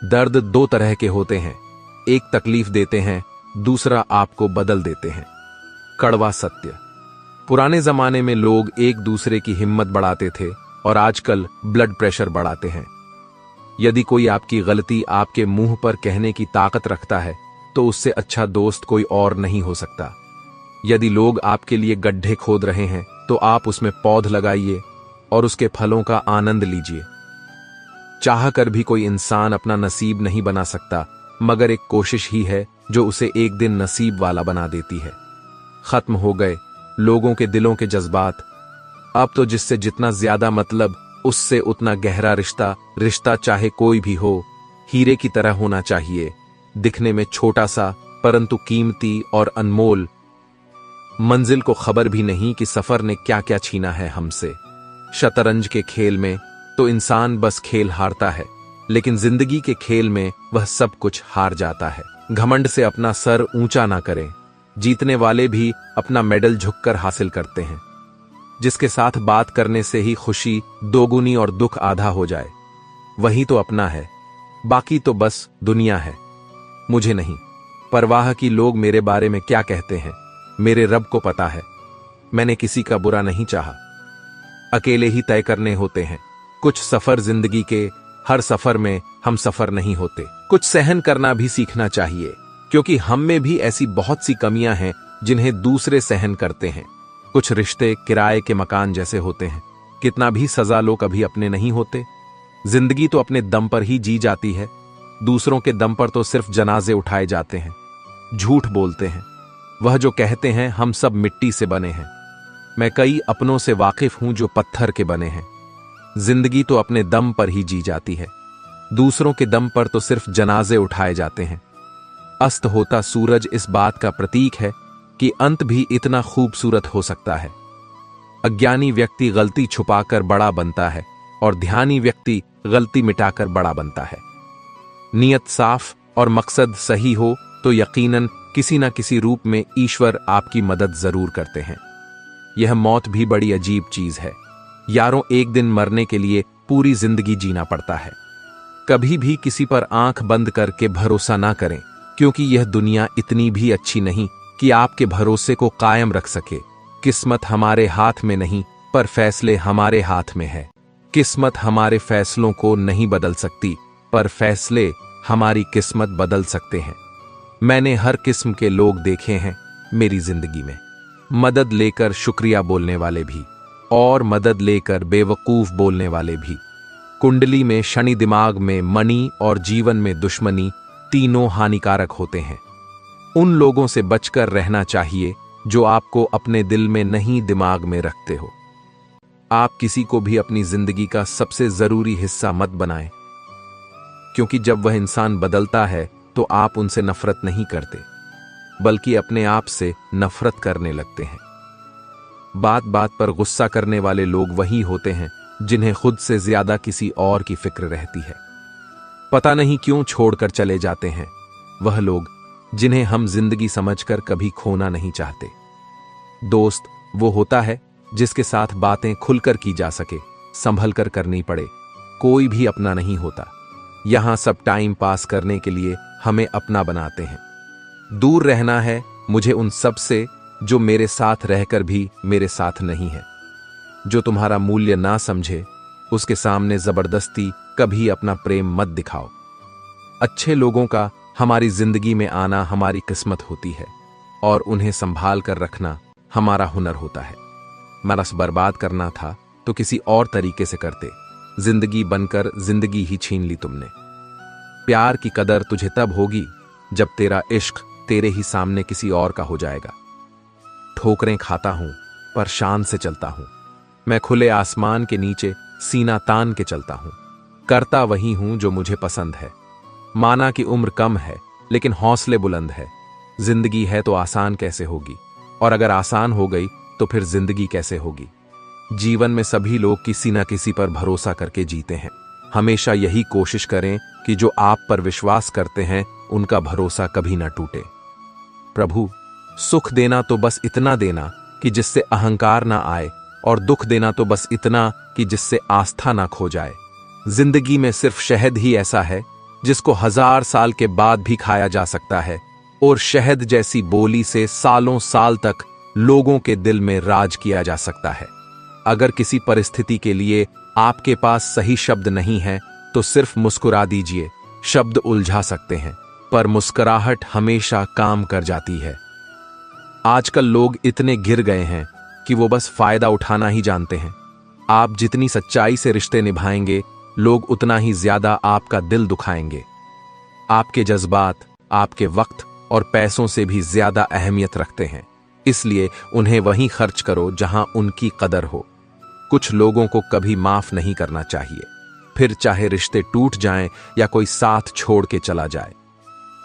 दर्द दो तरह के होते हैं, एक तकलीफ देते हैं, दूसरा आपको बदल देते हैं। कड़वा सत्य। पुराने जमाने में लोग एक दूसरे की हिम्मत बढ़ाते थे और आजकल ब्लड प्रेशर बढ़ाते हैं। यदि कोई आपकी गलती आपके मुंह पर कहने की ताकत रखता है तो उससे अच्छा दोस्त कोई और नहीं हो सकता। यदि लोग आपके लिए गड्ढे खोद रहे हैं तो आप उसमें पौध लगाइए और उसके फलों का आनंद लीजिए। चाह कर भी कोई इंसान अपना नसीब नहीं बना सकता, मगर एक कोशिश ही है जो उसे एक दिन नसीब वाला बना देती है। खत्म हो गए लोगों के दिलों के जज्बात। अब तो जिससे जितना ज्यादा मतलब उससे उतना गहरा रिश्ता। रिश्ता चाहे कोई भी हो, हीरे की तरह होना चाहिए, दिखने में छोटा सा परंतु कीमती और अनमोल। मंजिल को खबर भी नहीं कि सफर ने क्या क्या छीना है हमसे। शतरंज के खेल में तो इंसान बस खेल हारता है, लेकिन जिंदगी के खेल में वह सब कुछ हार जाता है। घमंड से अपना सर ऊंचा ना करें, जीतने वाले भी अपना मेडल झुककर हासिल करते हैं। जिसके साथ बात करने से ही खुशी दोगुनी और दुख आधा हो जाए, वही तो अपना है, बाकी तो बस दुनिया है। मुझे नहीं परवाह कि लोग मेरे बारे में क्या कहते हैं, मेरे रब को पता है। मैंने किसी का बुरा नहीं चाहा, अकेले ही तय करने होते हैं कुछ सफर जिंदगी के। हर सफर में हम सफर नहीं होते। कुछ सहन करना भी सीखना चाहिए, क्योंकि हम में भी ऐसी बहुत सी कमियां हैं जिन्हें दूसरे सहन करते हैं। कुछ रिश्ते किराए के मकान जैसे होते हैं, कितना भी सजा लो कभी अपने नहीं होते। जिंदगी तो अपने दम पर ही जी जाती है, दूसरों के दम पर तो सिर्फ जनाजे उठाए जाते हैं। झूठ बोलते हैं वह जो कहते हैं हम सब मिट्टी से बने हैं। मैं कई अपनों से वाकिफ हूं जो पत्थर के बने हैं। जिंदगी तो अपने दम पर ही जी जाती है, दूसरों के दम पर तो सिर्फ जनाजे उठाए जाते हैं। अस्त होता सूरज इस बात का प्रतीक है कि अंत भी इतना खूबसूरत हो सकता है। अज्ञानी व्यक्ति गलती छुपाकर बड़ा बनता है और ध्यानी व्यक्ति गलती मिटाकर बड़ा बनता है। नियत साफ और मकसद सही हो तो यकीनन किसी न किसी रूप में ईश्वर आपकी मदद जरूर करते हैं। यह मौत भी बड़ी अजीब चीज है यारों, एक दिन मरने के लिए पूरी जिंदगी जीना पड़ता है। कभी भी किसी पर आंख बंद करके भरोसा ना करें, क्योंकि यह दुनिया इतनी भी अच्छी नहीं कि आपके भरोसे को कायम रख सके। किस्मत हमारे हाथ में नहीं, पर फैसले हमारे हाथ में है। किस्मत हमारे फैसलों को नहीं बदल सकती, पर फैसले हमारी किस्मत बदल सकते हैं। मैंने हर किस्म के लोग देखे हैं मेरी जिंदगी में, मदद लेकर शुक्रिया बोलने वाले भी और मदद लेकर बेवकूफ बोलने वाले भी। कुंडली में शनि, दिमाग में मनी और जीवन में दुश्मनी, तीनों हानिकारक होते हैं। उन लोगों से बचकर रहना चाहिए जो आपको अपने दिल में नहीं दिमाग में रखते हो। आप किसी को भी अपनी जिंदगी का सबसे जरूरी हिस्सा मत बनाएं, क्योंकि जब वह इंसान बदलता है तो आप उनसे नफरत नहीं करते, बल्कि अपने आप से नफरत करने लगते हैं। बात बात पर गुस्सा करने वाले लोग वही होते हैं जिन्हें खुद से ज्यादा किसी और की फिक्र रहती है। पता नहीं क्यों छोड़कर चले जाते हैं वह लोग जिन्हें हम जिंदगी समझकर कभी खोना नहीं चाहते। दोस्त वो होता है जिसके साथ बातें खुलकर की जा सके, संभल कर करनी पड़े। कोई भी अपना नहीं होता। यहां सब टाइम पास करने के लिए हमें अपना बनाते हैं। दूर रहना है मुझे उन सब से जो मेरे साथ रहकर भी मेरे साथ नहीं है। जो तुम्हारा मूल्य ना समझे उसके सामने जबरदस्ती कभी अपना प्रेम मत दिखाओ। अच्छे लोगों का हमारी जिंदगी में आना हमारी किस्मत होती है और उन्हें संभाल कर रखना हमारा हुनर होता है। मरस बर्बाद करना था तो किसी और तरीके से करते। जिंदगी बनकर जिंदगी ही छीन ली तुमने। प्यार की कदर तुझे तब होगी जब तेरा इश्क तेरे ही सामने किसी और का हो जाएगा। ठोकरें खाता हूं पर शान से चलता हूं। मैं खुले आसमान के नीचे सीना तान के चलता हूं। करता वही हूं जो मुझे पसंद है। माना कि उम्र कम है लेकिन हौसले बुलंद है। जिंदगी है तो आसान कैसे होगी, और अगर आसान हो गई तो फिर जिंदगी कैसे होगी। जीवन में सभी लोग किसी न किसी पर भरोसा करके जीते हैं। हमेशा यही कोशिश करें कि जो आप पर विश्वास करते हैं उनका भरोसा कभी ना टूटे। प्रभु, सुख देना तो बस इतना देना कि जिससे अहंकार ना आए, और दुख देना तो बस इतना कि जिससे आस्था ना खो जाए। जिंदगी में सिर्फ शहद ही ऐसा है जिसको 1000 साल के बाद भी खाया जा सकता है, और शहद जैसी बोली से सालों साल तक लोगों के दिल में राज किया जा सकता है। अगर किसी परिस्थिति के लिए आपके पास सही शब्द नहीं है तो सिर्फ मुस्कुरा दीजिए। शब्द उलझा सकते हैं पर मुस्कुराहट हमेशा काम कर जाती है। आजकल लोग इतने गिर गए हैं कि वो बस फायदा उठाना ही जानते हैं। आप जितनी सच्चाई से रिश्ते निभाएंगे लोग उतना ही ज्यादा आपका दिल दुखाएंगे। आपके जज्बात आपके वक्त और पैसों से भी ज्यादा अहमियत रखते हैं, इसलिए उन्हें वहीं खर्च करो जहां उनकी कदर हो। कुछ लोगों को कभी माफ नहीं करना चाहिए, फिर चाहे रिश्ते टूट जाएं या कोई साथ छोड़ के चला जाए।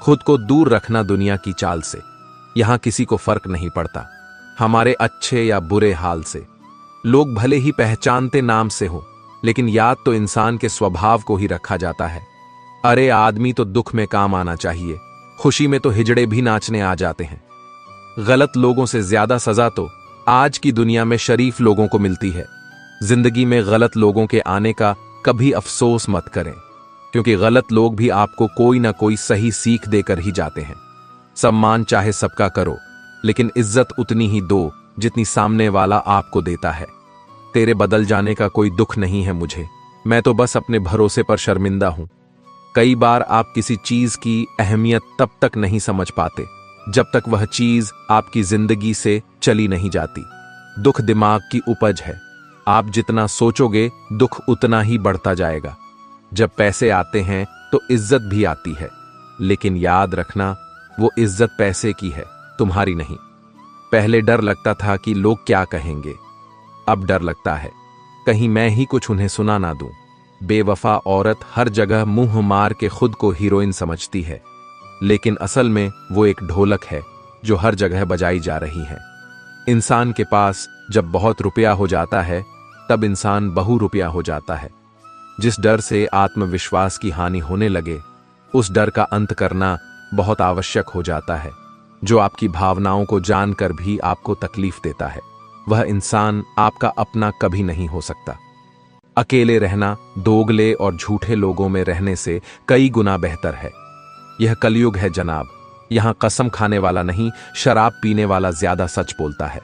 खुद को दूर रखना दुनिया की चाल से। यहां किसी को फर्क नहीं पड़ता हमारे अच्छे या बुरे हाल से। लोग भले ही पहचानते नाम से हो, लेकिन याद तो इंसान के स्वभाव को ही रखा जाता है। अरे आदमी तो दुख में काम आना चाहिए, खुशी में तो हिजड़े भी नाचने आ जाते हैं। गलत लोगों से ज्यादा सजा तो आज की दुनिया में शरीफ लोगों को मिलती है। जिंदगी में गलत लोगों के आने का कभी अफसोस मत करें, क्योंकि गलत लोग भी आपको कोई ना कोई सही सीख देकर ही जाते हैं। सम्मान चाहे सबका करो, लेकिन इज्जत उतनी ही दो जितनी सामने वाला आपको देता है। तेरे बदल जाने का कोई दुख नहीं है मुझे, मैं तो बस अपने भरोसे पर शर्मिंदा हूं। कई बार आप किसी चीज की अहमियत तब तक नहीं समझ पाते जब तक वह चीज आपकी जिंदगी से चली नहीं जाती। दुख दिमाग की उपज है, आप जितना सोचोगे दुख उतना ही बढ़ता जाएगा। जब पैसे आते हैं तो इज्जत भी आती है, लेकिन याद रखना वो इज्जत पैसे की है, तुम्हारी नहीं। पहले डर लगता था कि लोग क्या कहेंगे, अब डर लगता है कहीं मैं ही कुछ उन्हें सुना ना दूं। बेवफा औरत हर जगह मुंह मार के खुद को हीरोइन समझती है, लेकिन असल में वो एक ढोलक है जो हर जगह बजाई जा रही है। इंसान के पास जब बहुत रुपया हो जाता है तब इंसान बहु रुपया हो जाता है। जिस डर से आत्मविश्वास की हानि होने लगे उस डर का अंत करना बहुत आवश्यक हो जाता है। जो आपकी भावनाओं को जानकर भी आपको तकलीफ देता है वह इंसान आपका अपना कभी नहीं हो सकता। अकेले रहना दोगले और झूठे लोगों में रहने से कई गुना बेहतर है। यह कलयुग है जनाब, यहां कसम खाने वाला नहीं शराब पीने वाला ज्यादा सच बोलता है।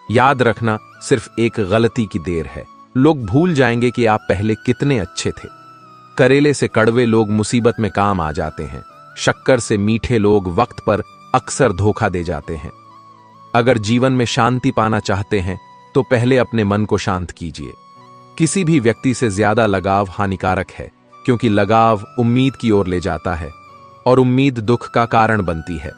याद रखना सिर्फ एक गलती की देर है, लोग भूल जाएंगे कि आप पहले कितने अच्छे थे। करेले से कड़वे लोग मुसीबत में काम आ जाते हैं, शक्कर से मीठे लोग वक्त पर अक्सर धोखा दे जाते हैं। अगर जीवन में शांति पाना चाहते हैं तो पहले अपने मन को शांत कीजिए। किसी भी व्यक्ति से ज्यादा लगाव हानिकारक है, क्योंकि लगाव उम्मीद की ओर ले जाता है और उम्मीद दुख का कारण बनती है।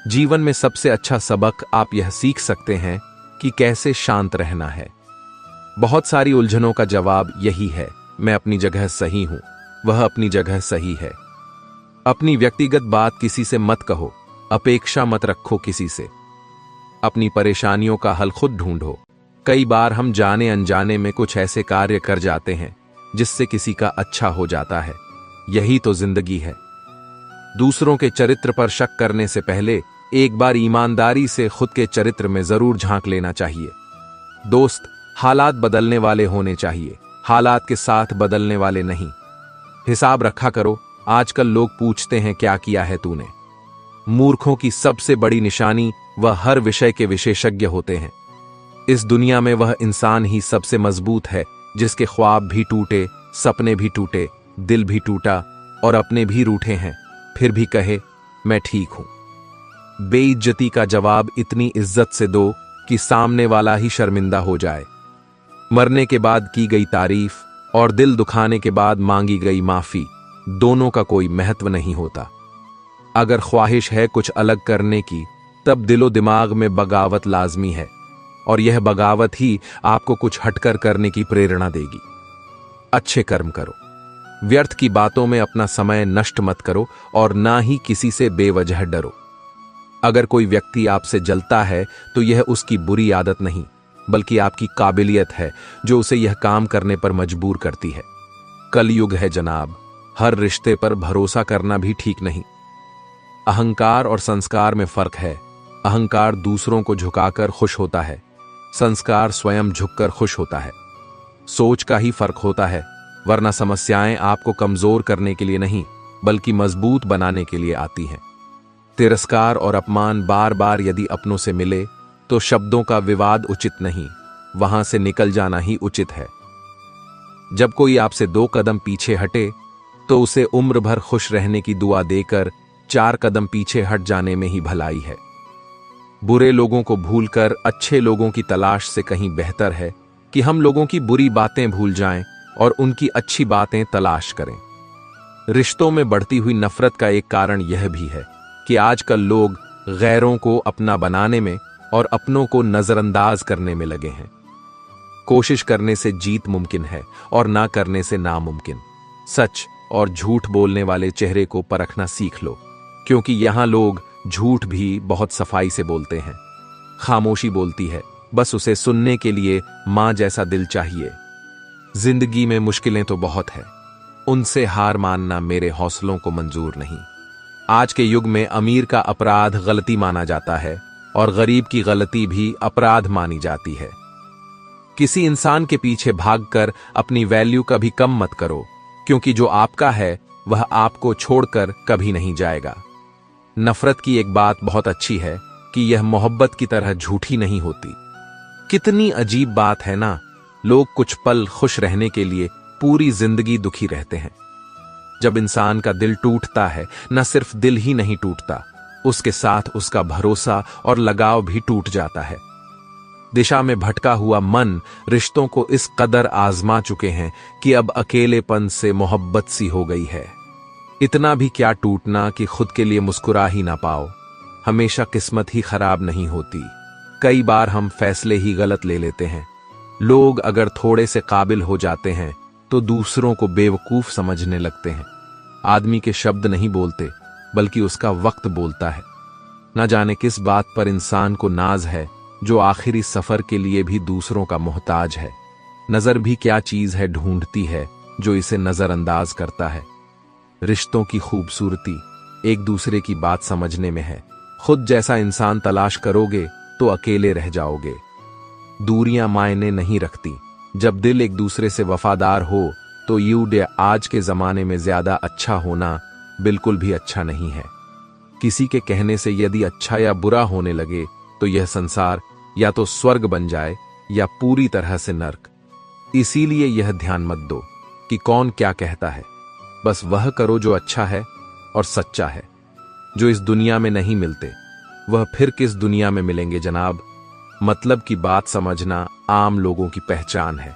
जीवन में सबसे अच्छा सबक आप यह सीख सकते हैं कि कैसे शांत रहना है। बहुत सारी उलझनों का जवाब यही है, मैं अपनी जगह सही हूं, वह अपनी जगह सही है। अपनी व्यक्तिगत बात किसी से मत कहो, अपेक्षा मत रखो किसी से। अपनी परेशानियों का हल खुद ढूंढो। कई बार हम जाने अनजाने में कुछ ऐसे कार्य कर जाते हैं जिससे किसी का अच्छा हो जाता है। यही तो जिंदगी है। दूसरों के चरित्र पर शक करने से पहले एक बार ईमानदारी से खुद के चरित्र में जरूर झांक लेना चाहिए। दोस्त हालात बदलने वाले होने चाहिए, हालात के साथ बदलने वाले नहीं। हिसाब रखा करो। आजकल लोग पूछते हैं क्या किया है तूने। मूर्खों की सबसे बड़ी निशानी वह हर विषय के विशेषज्ञ होते हैं। इस दुनिया में वह इंसान ही सबसे मजबूत है जिसके ख्वाब भी टूटे, सपने भी टूटे, दिल भी टूटा और अपने भी रूठे हैं, फिर भी कहे मैं ठीक हूं। बेइज्जती का जवाब इतनी इज्जत से दो कि सामने वाला ही शर्मिंदा हो जाए। मरने के बाद की गई तारीफ और दिल दुखाने के बाद मांगी गई माफी, दोनों का कोई महत्व नहीं होता। अगर ख्वाहिश है कुछ अलग करने की, तब दिलो दिमाग में बगावत लाजमी है, और यह बगावत ही आपको कुछ हटकर करने की प्रेरणा देगी। अच्छे कर्म करो, व्यर्थ की बातों में अपना समय नष्ट मत करो और ना ही किसी से बेवजह डरो। अगर कोई व्यक्ति आपसे जलता है तो यह उसकी बुरी आदत नहीं, बल्कि आपकी काबिलियत है जो उसे यह काम करने पर मजबूर करती है। कलयुग है जनाब, हर रिश्ते पर भरोसा करना भी ठीक नहीं। अहंकार और संस्कार में फर्क है। अहंकार दूसरों को झुकाकर खुश होता है, संस्कार स्वयं झुककर खुश होता है। सोच का ही फर्क होता है, वरना समस्याएं आपको कमजोर करने के लिए नहीं, बल्कि मजबूत बनाने के लिए आती हैं। तिरस्कार और अपमान बार बार यदि अपनों से मिले तो शब्दों का विवाद उचित नहीं, वहां से निकल जाना ही उचित है। जब कोई आपसे 2 कदम पीछे हटे तो उसे उम्र भर खुश रहने की दुआ देकर 4 कदम पीछे हट जाने में ही भलाई है। बुरे लोगों को भूलकर अच्छे लोगों की तलाश से कहीं बेहतर है कि हम लोगों की बुरी बातें भूल जाएं और उनकी अच्छी बातें तलाश करें। रिश्तों में बढ़ती हुई नफरत का एक कारण यह भी है कि आजकल लोग गैरों को अपना बनाने में और अपनों को नजरअंदाज करने में लगे हैं। कोशिश करने से जीत मुमकिन है और ना करने से नामुमकिन। सच और झूठ बोलने वाले चेहरे को परखना सीख लो, क्योंकि यहां लोग झूठ भी बहुत सफाई से बोलते हैं। खामोशी बोलती है, बस उसे सुनने के लिए मां जैसा दिल चाहिए। जिंदगी में मुश्किलें तो बहुत है, उनसे हार मानना मेरे हौसलों को मंजूर नहीं। आज के युग में अमीर का अपराध गलती माना जाता है और गरीब की गलती भी अपराध मानी जाती है। किसी इंसान के पीछे भागकर अपनी वैल्यू कभी कम मत करो, क्योंकि जो आपका है वह आपको छोड़कर कभी नहीं जाएगा। नफरत की एक बात बहुत अच्छी है कि यह मोहब्बत की तरह झूठी नहीं होती। कितनी अजीब बात है ना, लोग कुछ पल खुश रहने के लिए पूरी जिंदगी दुखी रहते हैं। जब इंसान का दिल टूटता है, न सिर्फ दिल ही नहीं टूटता, उसके साथ उसका भरोसा और लगाव भी टूट जाता है। दिशा में भटका हुआ मन रिश्तों को इस कदर आजमा चुके हैं कि अब अकेलेपन से मोहब्बत सी हो गई है। इतना भी क्या टूटना कि खुद के लिए मुस्कुरा ही ना पाओ। हमेशा किस्मत ही खराब नहीं होती, कई बार हम फैसले ही गलत ले लेते हैं। लोग अगर थोड़े से काबिल हो जाते हैं तो दूसरों को बेवकूफ समझने लगते हैं। आदमी के शब्द नहीं बोलते, बल्कि उसका वक्त बोलता है। न जाने किस बात पर इंसान को नाज है जो आखिरी सफर के लिए भी दूसरों का मोहताज है। नजर भी क्या चीज है ढूंढती है जो इसे नजरअंदाज करता है। रिश्तों की खूबसूरती एक दूसरे की बात समझने में है। खुद जैसा इंसान तलाश करोगे तो अकेले रह जाओगे। दूरियां मायने नहीं रखती, जब दिल एक दूसरे से वफादार हो तो यूं आज के जमाने में ज्यादा अच्छा होना बिल्कुल भी अच्छा नहीं है। किसी के कहने से यदि अच्छा या बुरा होने लगे तो यह संसार या तो स्वर्ग बन जाए या पूरी तरह से नर्क। इसीलिए यह ध्यान मत दो कि कौन क्या कहता है, बस वह करो जो अच्छा है और सच्चा है। जो इस दुनिया में नहीं मिलते वह फिर किस दुनिया में मिलेंगे जनाब। मतलब की बात समझना आम लोगों की पहचान है,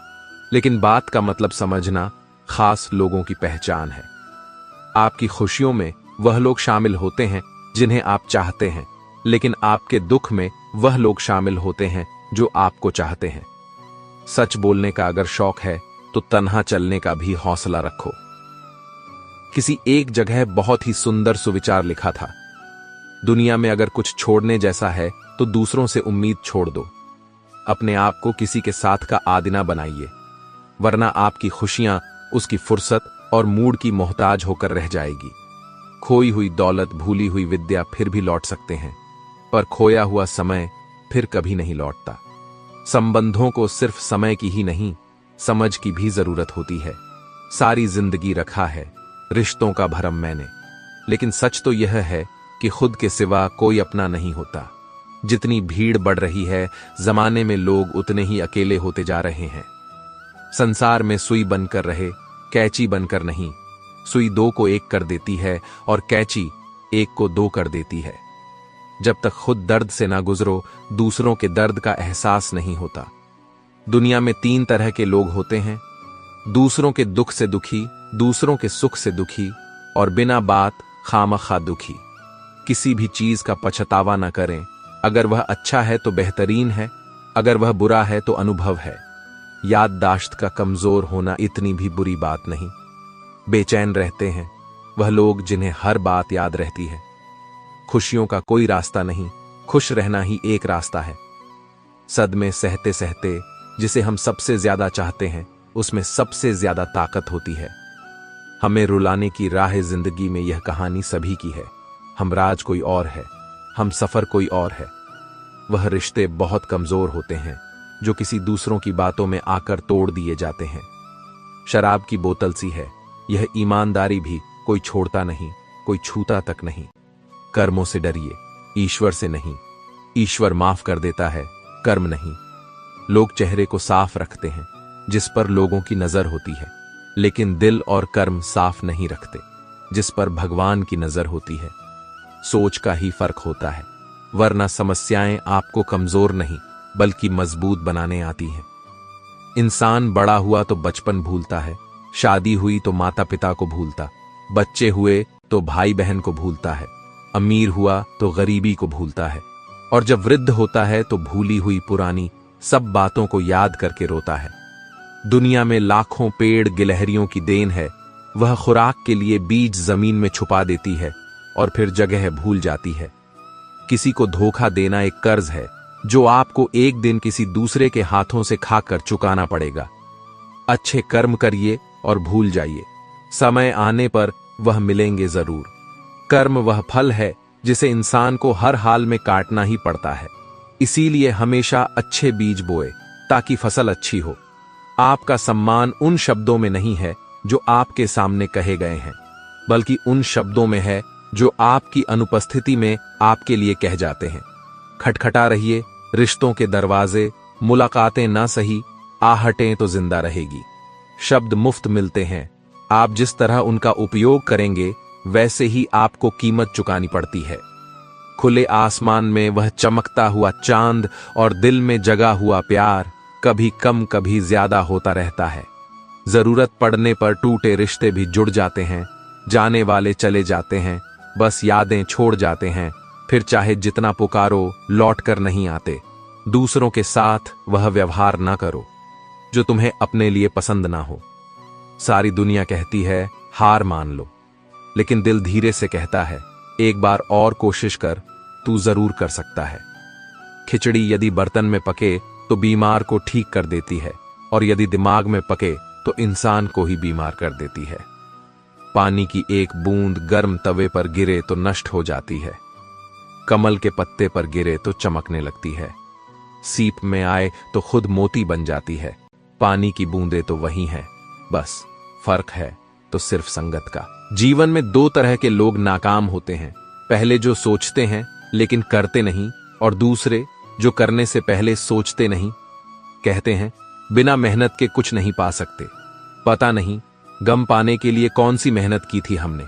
लेकिन बात का मतलब समझना खास लोगों की पहचान है। आपकी खुशियों में वह लोग शामिल होते हैं जिन्हें आप चाहते हैं, लेकिन आपके दुख में वह लोग शामिल होते हैं जो आपको चाहते हैं। सच बोलने का अगर शौक है तो तन्हा चलने का भी हौसला रखो। किसी एक जगह बहुत ही सुंदर सुविचार लिखा था, दुनिया में अगर कुछ छोड़ने जैसा है तो दूसरों से उम्मीद छोड़ दो। अपने आप को किसी के साथ का आदिना बनाइए, वरना आपकी खुशियां उसकी फुर्सत और मूड की मोहताज होकर रह जाएगी। खोई हुई दौलत, भूली हुई विद्या फिर भी लौट सकते हैं, पर खोया हुआ समय फिर कभी नहीं लौटता। संबंधों को सिर्फ समय की ही नहीं, समझ की भी जरूरत होती है। सारी जिंदगी रखा है रिश्तों का भरम मैंने, लेकिन सच तो यह है कि खुद के सिवा कोई अपना नहीं होता। जितनी भीड़ बढ़ रही है जमाने में लोग उतने ही अकेले होते जा रहे हैं। संसार में सुई बनकर रहे, कैंची बनकर नहीं। सुई दो को एक कर देती है और कैंची एक को दो कर देती है। जब तक खुद दर्द से ना गुजरो दूसरों के दर्द का एहसास नहीं होता। दुनिया में 3 तरह के लोग होते हैं, दूसरों के दुख से दुखी, दूसरों के सुख से दुखी और बिना बात खामखा दुखी। किसी भी चीज का पछतावा न करें। अगर वह अच्छा है तो बेहतरीन है, अगर वह बुरा है तो अनुभव है। याददाश्त का कमजोर होना इतनी भी बुरी बात नहीं। बेचैन रहते हैं वह लोग जिन्हें हर बात याद रहती है। खुशियों का कोई रास्ता नहीं, खुश रहना ही एक रास्ता है। सदमे सहते सहते जिसे हम सबसे ज्यादा चाहते हैं उसमें सबसे ज्यादा ताकत होती है। हमें रुलाने की राह जिंदगी में यह कहानी सभी की है। हम राज कोई और है, हम सफर कोई और है। वह रिश्ते बहुत कमजोर होते हैं जो किसी दूसरों की बातों में आकर तोड़ दिए जाते हैं। शराब की बोतल सी है यह ईमानदारी भी, कोई छोड़ता नहीं, कोई छूता तक नहीं। कर्मों से डरिए, ईश्वर से नहीं। ईश्वर माफ कर देता है, कर्म नहीं। लोग चेहरे को साफ रखते हैं जिस पर लोगों की नजर होती है, लेकिन दिल और कर्म साफ नहीं रखते जिस पर भगवान की नजर होती है। सोच का ही फर्क होता है, वरना समस्याएं आपको कमजोर नहीं बल्कि मजबूत बनाने आती हैं। इंसान बड़ा हुआ तो बचपन भूलता है, शादी हुई तो माता पिता को भूलता, बच्चे हुए तो भाई बहन को भूलता है, अमीर हुआ तो गरीबी को भूलता है, और जब वृद्ध होता है तो भूली हुई पुरानी सब बातों को याद करके रोता है। दुनिया में लाखों पेड़ गिलहरियों की देन है, वह खुराक के लिए बीज जमीन में छुपा देती है और फिर जगह भूल जाती है। किसी को धोखा देना एक कर्ज है जो आपको एक दिन किसी दूसरे के हाथों से खाकर चुकाना पड़ेगा। अच्छे कर्म करिए और भूल जाइए, समय आने पर वह मिलेंगे जरूर। कर्म वह फल है जिसे इंसान को हर हाल में काटना ही पड़ता है। इसीलिए हमेशा अच्छे बीज बोए ताकि फसल अच्छी हो। आपका सम्मान उन शब्दों में नहीं है जो आपके सामने कहे गए हैं, बल्कि उन शब्दों में है जो आपकी अनुपस्थिति में आपके लिए कह जाते हैं। खटखटा रहिए रिश्तों के दरवाजे, मुलाकातें ना सही, आहटें तो जिंदा रहेगी। शब्द मुफ्त मिलते हैं, आप जिस तरह उनका उपयोग करेंगे वैसे ही आपको कीमत चुकानी पड़ती है। खुले आसमान में वह चमकता हुआ चांद और दिल में जगा हुआ प्यार कभी कम कभी ज्यादा होता रहता है। जरूरत पड़ने पर टूटे रिश्ते भी जुड़ जाते हैं, जाने वाले चले जाते हैं, बस यादें छोड़ जाते हैं, फिर चाहे जितना पुकारो लौट कर नहीं आते। दूसरों के साथ वह व्यवहार ना करो जो तुम्हें अपने लिए पसंद ना हो। सारी दुनिया कहती है हार मान लो, लेकिन दिल धीरे से कहता है एक बार और कोशिश कर, तू जरूर कर सकता है। खिचड़ी यदि बर्तन में पके तो बीमार को ठीक कर देती है, और यदि दिमाग में पके तो इंसान को ही बीमार कर देती है। पानी की एक बूंद गर्म तवे पर गिरे तो नष्ट हो जाती है, कमल के पत्ते पर गिरे तो चमकने लगती है। सीप में आए तो खुद मोती बन जाती है, पानी की बूंदें तो वही हैं, बस फर्क है तो सिर्फ संगत का। जीवन में 2 तरह के लोग नाकाम होते हैं, पहले जो सोचते हैं लेकिन करते नहीं, और दूसरे जो करने से पहले सोचते नहीं। कहते हैं बिना मेहनत के कुछ नहीं पा सकते, पता नहीं गम पाने के लिए कौन सी मेहनत की थी हमने।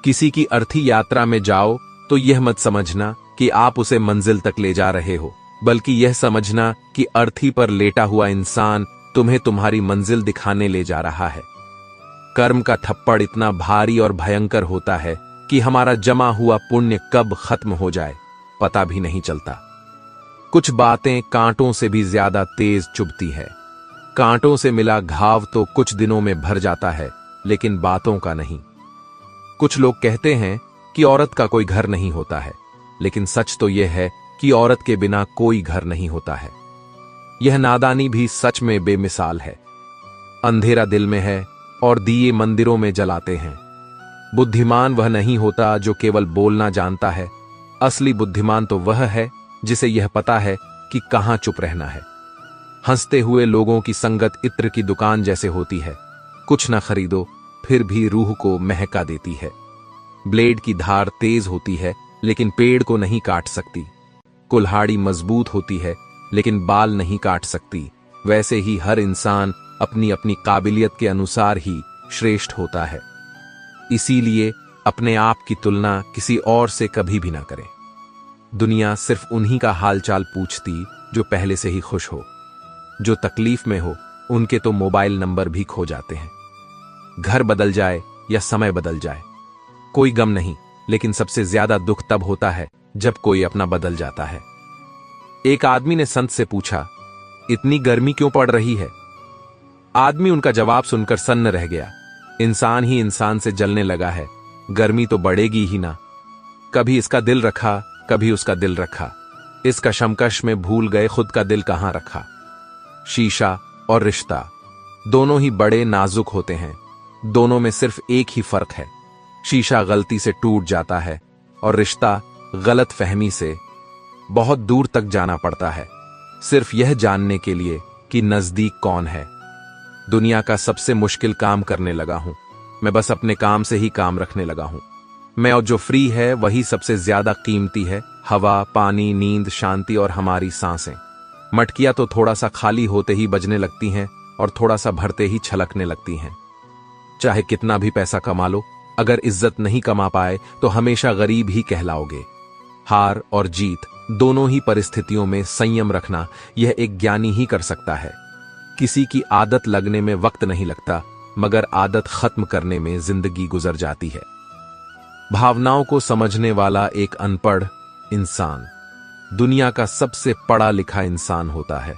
किसी की अर्थी यात्रा में जाओ तो यह मत समझना कि आप उसे मंजिल तक ले जा रहे हो, बल्कि यह समझना कि अर्थी पर लेटा हुआ इंसान तुम्हें तुम्हारी मंजिल दिखाने ले जा रहा है। कर्म का थप्पड़ इतना भारी और भयंकर होता है कि हमारा जमा हुआ पुण्य कब खत्म हो जाए पता भी नहीं चलता। कुछ बातें कांटों से भी ज्यादा तेज चुभती है। कांटों से मिला घाव तो कुछ दिनों में भर जाता है, लेकिन बातों का नहीं। कुछ लोग कहते हैं कि औरत का कोई घर नहीं होता है, लेकिन सच तो यह है कि औरत के बिना कोई घर नहीं होता है। यह नादानी भी सच में बेमिसाल है। अंधेरा दिल में है और दिए मंदिरों में जलाते हैं। बुद्धिमान वह नहीं होता जो केवल बोलना जानता है, असली बुद्धिमान तो वह है जिसे यह पता है कि कहां चुप रहना है। हंसते हुए लोगों की संगत इत्र की दुकान जैसे होती है, कुछ न खरीदो फिर भी रूह को महका देती है। ब्लेड की धार तेज होती है लेकिन पेड़ को नहीं काट सकती। कुल्हाड़ी मजबूत होती है लेकिन बाल नहीं काट सकती। वैसे ही हर इंसान अपनी अपनी काबिलियत के अनुसार ही श्रेष्ठ होता है। इसीलिए अपने आप की तुलना किसी और से कभी भी ना करें। दुनिया सिर्फ उन्हीं का हालचाल पूछती जो पहले से ही खुश हो। जो तकलीफ में हो उनके तो मोबाइल नंबर भी खो जाते हैं। घर बदल जाए या समय बदल जाए, कोई गम नहीं, लेकिन सबसे ज्यादा दुख तब होता है जब कोई अपना बदल जाता है। एक आदमी ने संत से पूछा, इतनी गर्मी क्यों पड़ रही है? आदमी उनका जवाब सुनकर सन्न रह गया। इंसान ही इंसान से जलने लगा है, गर्मी तो बढ़ेगी ही ना। कभी इसका दिल रखा, कभी उसका दिल रखा, इस कशमकश में भूल गए खुद का दिल कहां रखा। शीशा और रिश्ता दोनों ही बड़े नाजुक होते हैं। दोनों में सिर्फ एक ही फर्क है, शीशा गलती से टूट जाता है और रिश्ता गलत फहमी से बहुत दूर तक जाना पड़ता है, सिर्फ यह जानने के लिए कि नजदीक कौन है। दुनिया का सबसे मुश्किल काम करने लगा हूं मैं, बस अपने काम से ही काम रखने लगा हूं मैं, और जो फ्री है वही सबसे ज्यादा कीमती है। हवा, पानी, नींद, शांति और हमारी सांसें। मटकियां तो थोड़ा सा खाली होते ही बजने लगती हैं और थोड़ा सा भरते ही छलकने लगती हैं। चाहे कितना भी पैसा कमा लो, अगर इज्जत नहीं कमा पाए तो हमेशा गरीब ही कहलाओगे। हार और जीत दोनों ही परिस्थितियों में संयम रखना यह एक ज्ञानी ही कर सकता है। किसी की आदत लगने में वक्त नहीं लगता, मगर आदत खत्म करने में जिंदगी गुजर जाती है। भावनाओं को समझने वाला एक अनपढ़ इंसान दुनिया का सबसे पढ़ा लिखा इंसान होता है।